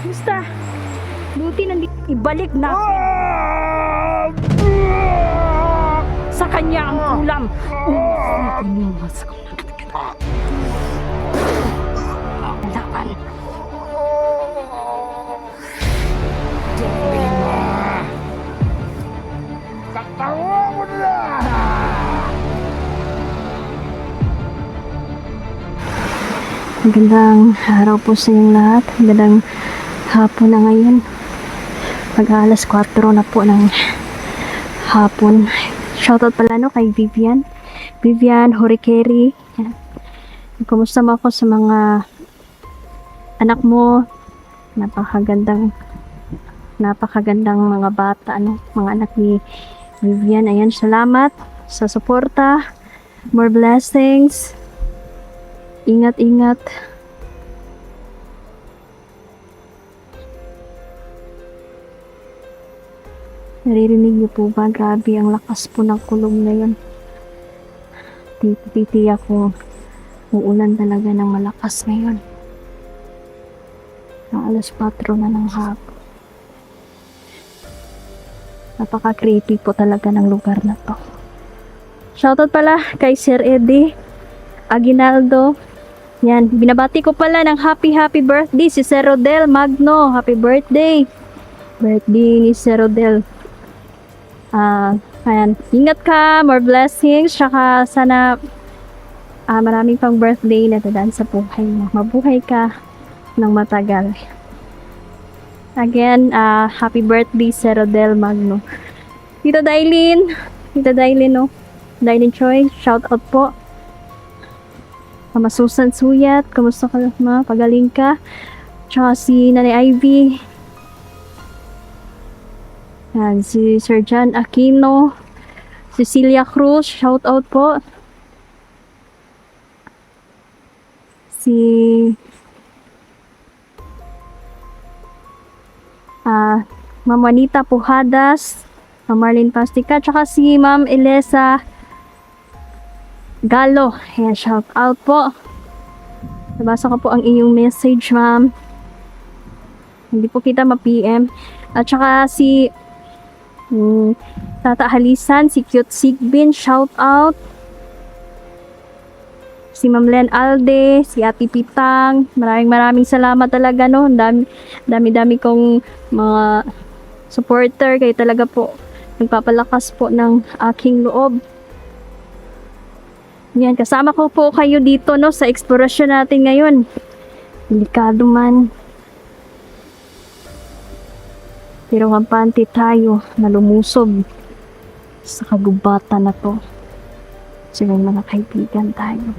Basta, buti nandito. Ibalik natin sa kanya ang kulam. Inimas ko na katagal. Laban. Katawa mo na! Magandang araw po sa inyong lahat. Magandang hapon na ngayon. Mag-alas 4 na po ng hapon. Shoutout pala no kay Vivian. Vivian Horikeri. Kumusta mo ako sa mga anak mo? Napakagandang mga bata, ano? Mga anak ni Vivian. Ayan, salamat sa suporta. More blessings. Ingat-ingat. Naririnig niyo po ba? Grabe ang lakas po ng kulong na yun. Titiyak ko uulan talaga ng malakas ngayon. Ang alas 4 na ng hapon. Napaka-creepy po talaga ng lugar na to. Shoutout pala kay Sir Eddie Aguinaldo. Yan, binabati ko pala ng happy birthday si Sir Rodel Magno. Happy birthday! Birthday ni Sir Rodel. Ayan, ingat ka, more blessings, tsaka sana maraming pang birthday na dadaan sa buhay mo. Mabuhay ka ng matagal. Again, happy birthday Sir Rodel Magno. Tita Dailin, no? Dailin Choi, shout out po. Mama Susan Suyat, kamusta ka ma? Pagaling ka. Tsaka si Nanay Ivy. Yan, si Sir John Aquino. Cecilia Cruz, shout out po. Si Ma'am Juanita Pujadas, Ma'am Marlene Pastica, tsaka si Ma'am Elesa Galo. Ayan, shout out po. Nabasa ko po ang inyong message, ma'am. Hindi po kita ma-PM. At saka si Tata Halisan, si Cute Sigbin, shout out. Si Ma'am Len Alde, si Ate Pitang. Maraming salamat talaga, no. Dami kong mga supporter. Kayo talaga po nagpapalakas po ng aking loob. Yan, kasama ko po kayo dito, no, sa eksplorasyon natin ngayon. Delikado man. Pero kampante tayo na lumusob sa kagubatan na to. So, may mga kaibigan tayo.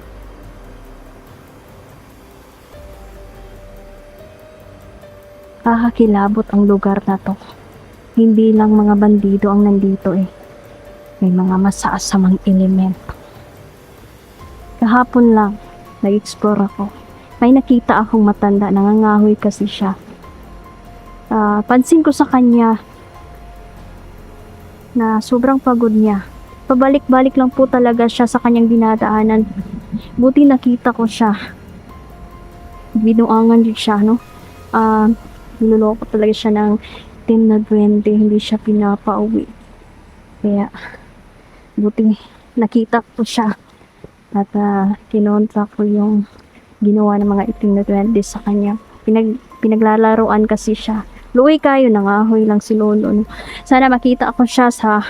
Kakakilabot ang lugar na to. Hindi lang mga bandido ang nandito eh. May mga masaasamang elemento. Kahapon lang, nag-explore ako. May nakita akong matanda, nangangahoy kasi siya. Pansin ko sa kanya na sobrang pagod niya. Pabalik-balik lang po talaga siya sa kanyang dinadaanan. Buti nakita ko siya. Binuangan din siya, no? Niloloko talaga siya ng 10 na 20, hindi siya pinapauwi. Kaya, buti nakita ko siya. At kinontra ko yung ginawa ng mga itim na 20 sa kanya. Pinaglalaroan kasi siya. Luwi kayo, nangahoy lang si Lolo. No? Sana makita ako siya sa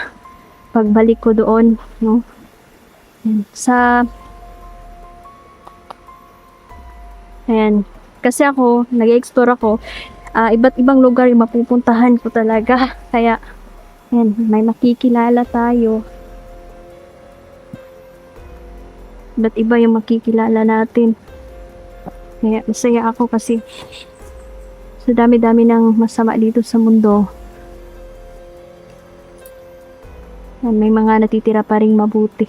pagbalik ko doon. No? Ayan. Kasi ako, nag-explore ako. Iba't ibang lugar yung mapupuntahan ko talaga. Kaya, ayan, may makikilala tayo. Ba't iba yung makikilala natin. Kaya masaya ako kasi sa dami-dami ng masama dito sa mundo. May mga natitira pa ring mabuti.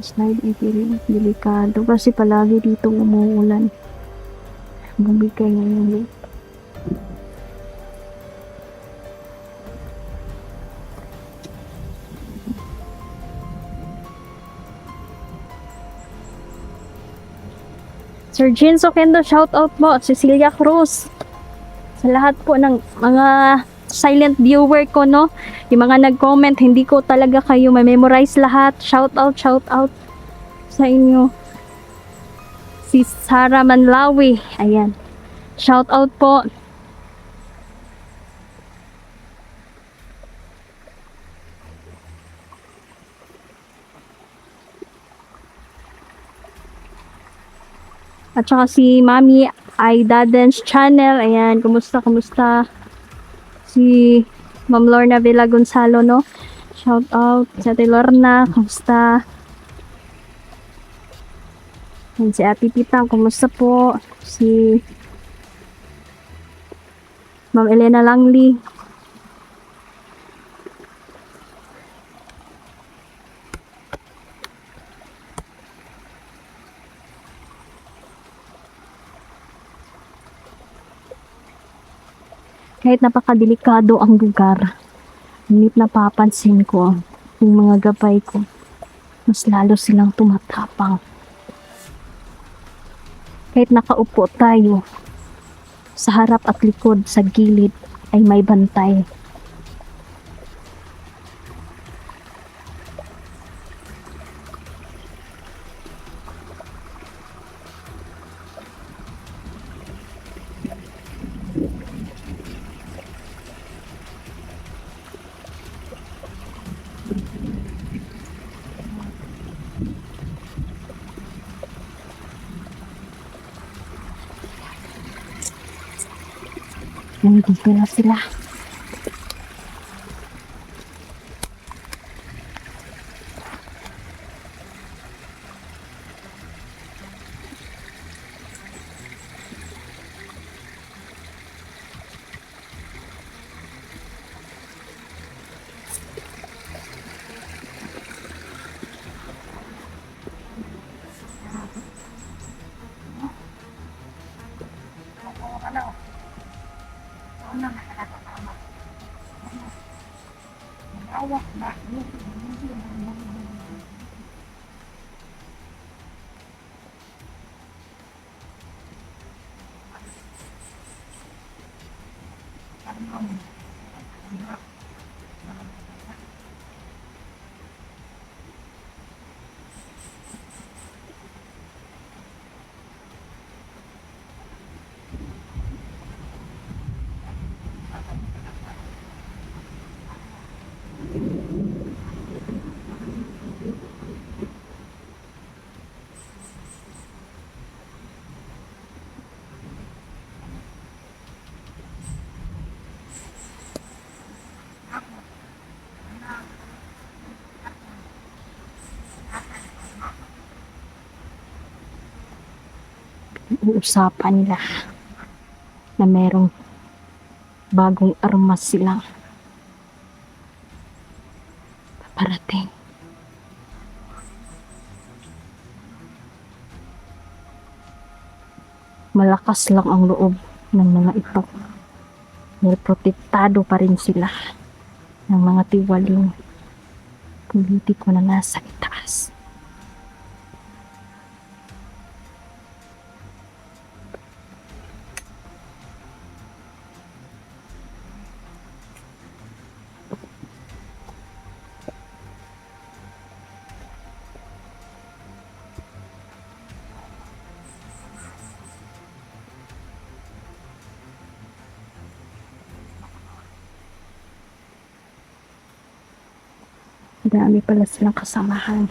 Slide delikado kasi palagi dito umuulan. Bumigay ngayon. Sir Jean Sokendo, shout out po. Cecilia Cruz. Sa lahat po ng mga silent viewer ko, no? Yung mga nag-comment, hindi ko talaga kayo ma-memorize lahat. Shout out sa inyo. Si Sarah Manlawi. Ayan. Shout out po. At saka si Mami Aida Dance Channel. Ayan, kumusta? Si Ma'am Lorna Villa Gonzalo, no? Shout out sa Ate Lorna, kumusta? Ayan, si Ate Tita, kumusta po? Si Ma'am Elena Langli. Kahit napakadelikado ang lugar, ngunit napapansin ko yung mga gabay ko, mas lalo silang tumatapang. Kahit nakaupo tayo, sa harap at likod, sa gilid, ay may bantay. Nandito na sila. Uusapan nila na merong bagong armas silang paparating. Malakas lang ang loob ng mga ito. Dahil protektado pa rin sila ng mga tiwaling politiko na nasa itaas. Dami pala silang kasamahan.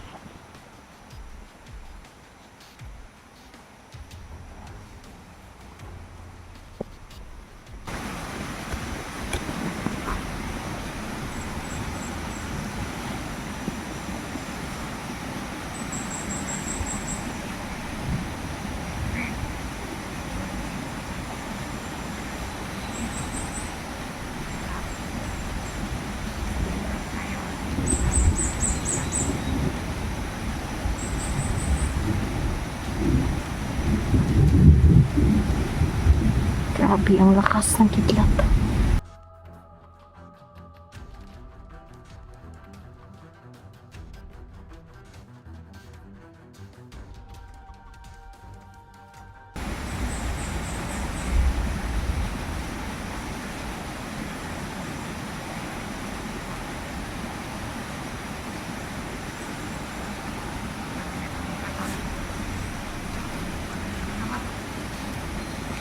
Grabe ang lakas ng kidlat.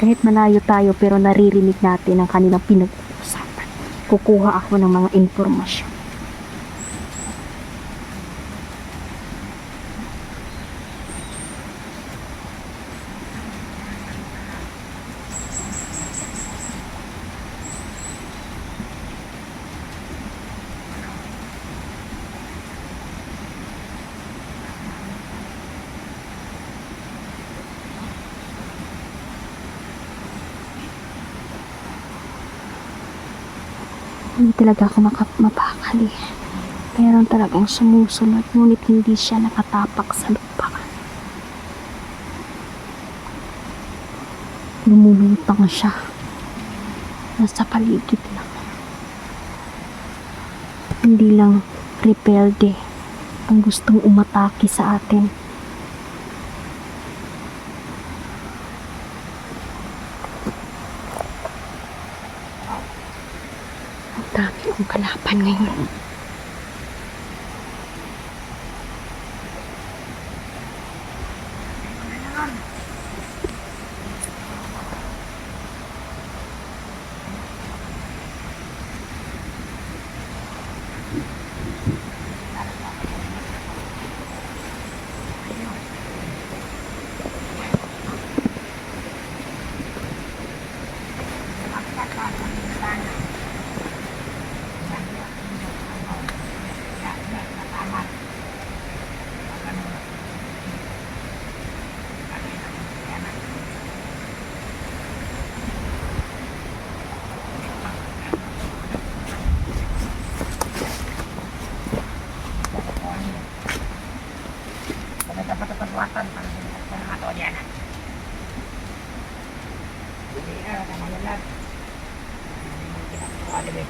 Kahit malayo tayo pero naririnig natin ang kanilang pinag-uusapan. Kukuha ako ng mga impormasyon. Hindi talaga ako mapakali. Meron talagang sumusunod, ngunit hindi siya nakatapak sa lupa. Lumulutang siya. Nasa paligid lang. Hindi lang rebelde ang gustong umatake sa atin. Ang dami kong kalaban ngayon. Perbuatan atau dia nak. Jadi sama jalan. Kita ada deh.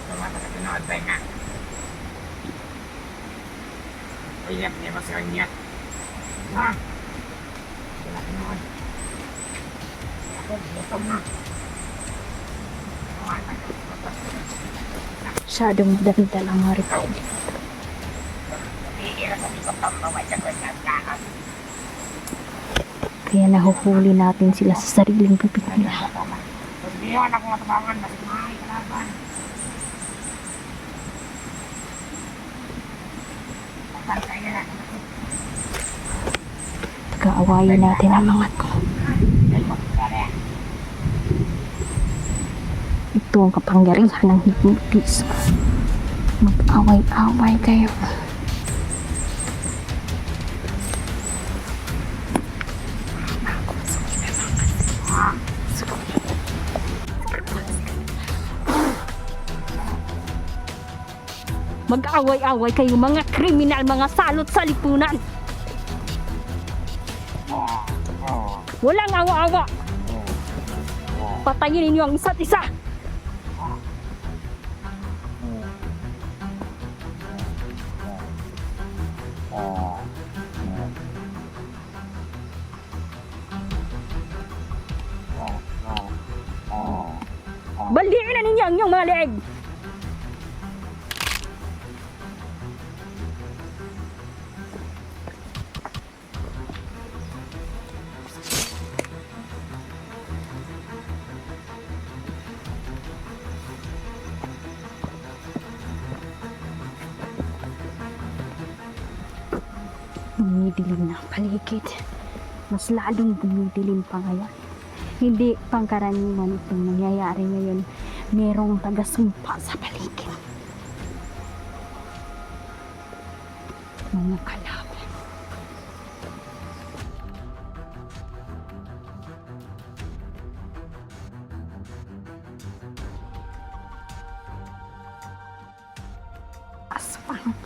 Sama tak kenal banyak. Oh iya, dia masih niat. Nah, kita kenal. Aku dia sama. Masyadong madaldal ang mga ritual. Kaya nahuhuli natin sila sa sariling bibig nila. Pagkaawayin natin ang mga to. Ito ang kapangyarihan ng hipnotismo. Mag-away-away kayo. Mag-away-away kayo mga kriminal, mga salot sa lipunan. Walang awa-awa. Patayin ninyo ang isa't isa. Baldiin na ninyo ang inyong mga leeg. Bumidilim na ang paligid. Mas lalong bumidilim pa ngayon. Hindi pangkaraniwan itong nangyayari ngayon. Merong taga-sumpa sa paligid. Mga kalaban. Aswang.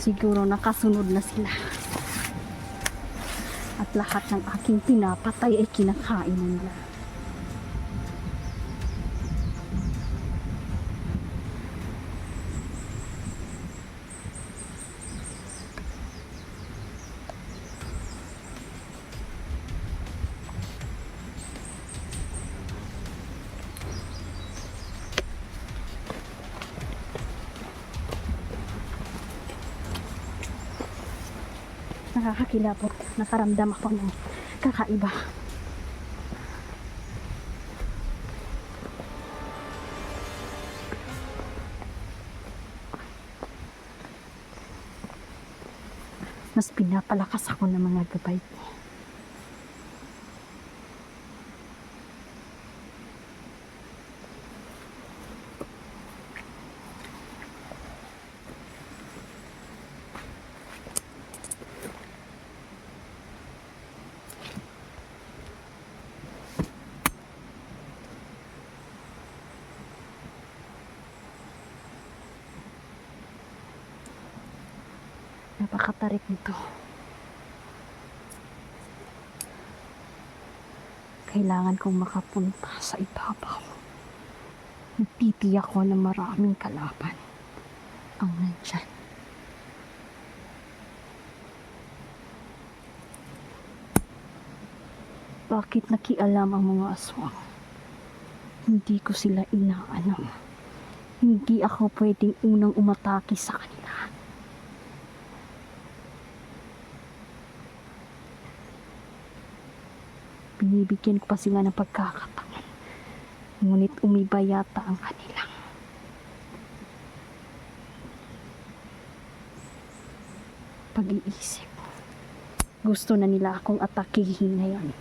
Siguro nakasunod na sila. At lahat ng aking pinapatay ay kinakain na nila. Nakakakilabot. Nakaramdam ako ng kakaiba. Mas pinapalakas ako ng mga gabay ko. Napakatarik nito. Kailangan kong makapunta sa ibabaw. Nagtitiyak ko na maraming kalaban ang nandyan. Bakit nakialam ang mga aswang? Hindi ko sila inaano. Hindi ako pwedeng unang umatake sa kanila. Binibigyan ko pa sila ng pagkakataon. Ngunit umiba yata ang kanilang pag-iisip. Gusto na nila akong atakihin ngayon.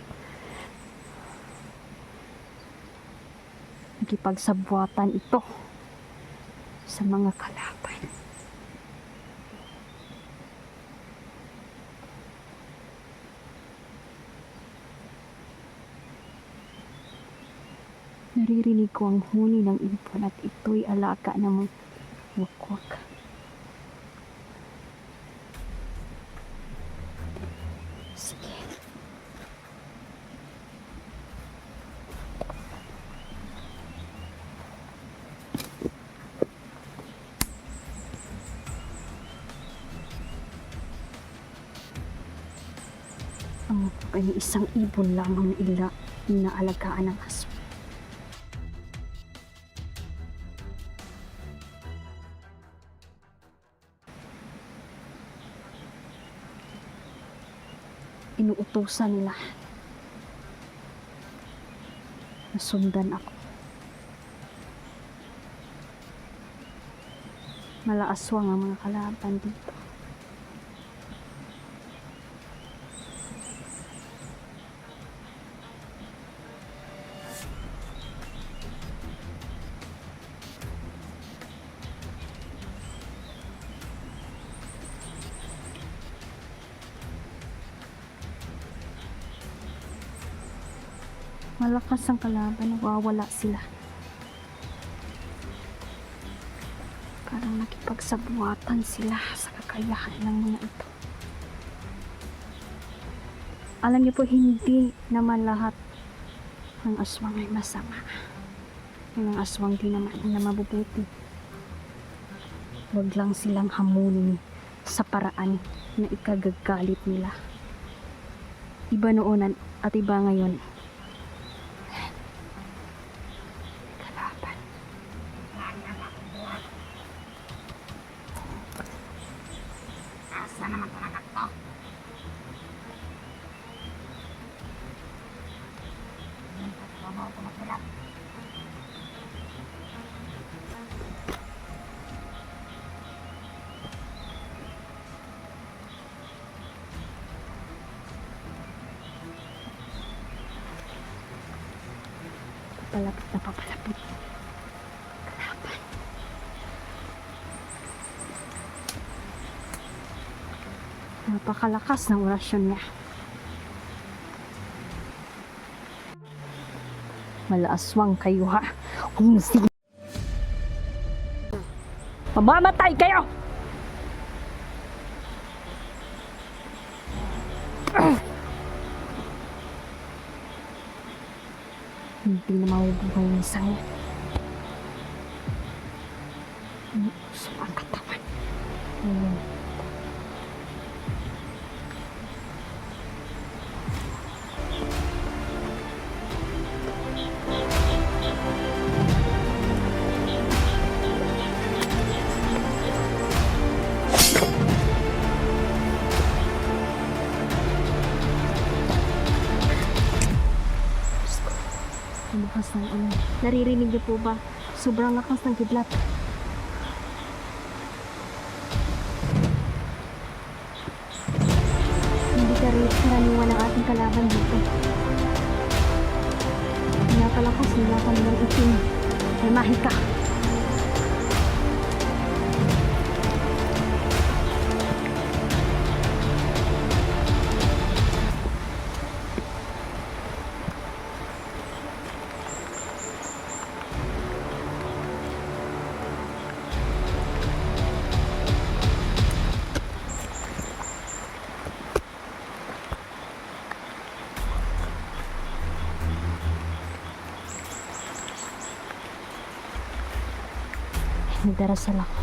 Nakipagsabwatan ito sa mga kalaban. Naririnig ko ang huni ng ibon at ito'y alaka ng wakwak. Sige. Ang ay isang ibon lamang na inaalagaan ng aso. Inuutosan nila. Nasundan ako. Malaaswang ang mga kalaban dito. Malakas ang kalaban, nawawala sila. Parang nakipagsabuatan sila sa kakayahan ng mga ito. Alam niyo po, hindi naman lahat ng aswang ay masama. Yung aswang din naman na mabubuti. Huwag lang silang hamunin sa paraan na ikagagalit nila. Iba noon at iba ngayon. Asa naman talaga to? Hindi ko trabaho ko matulad. Papalapit na papalapit. Kalaban. Napakalakas ng orasyon niya. Malaaswang kayo ha. Mamamatay kayo! Hindi na mahubuhay ni Sang. Usok ang katawan. Ayun. Ang lakas ng ulan. Naririnig niyo po ba? Sobrang lakas ng kidlat. Hindi karaniwan ang ating kalaban dito. Pinapalakas nila kanilang itim. Ay mahika. Nagdarasal ako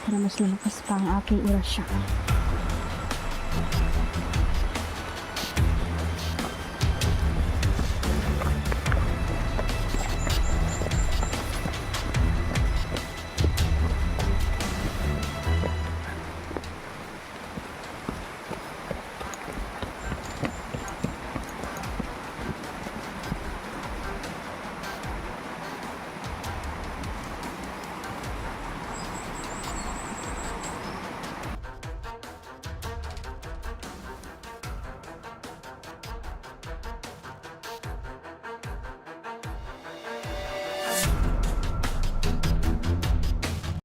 para mas lumakas pa ang aking orasyon.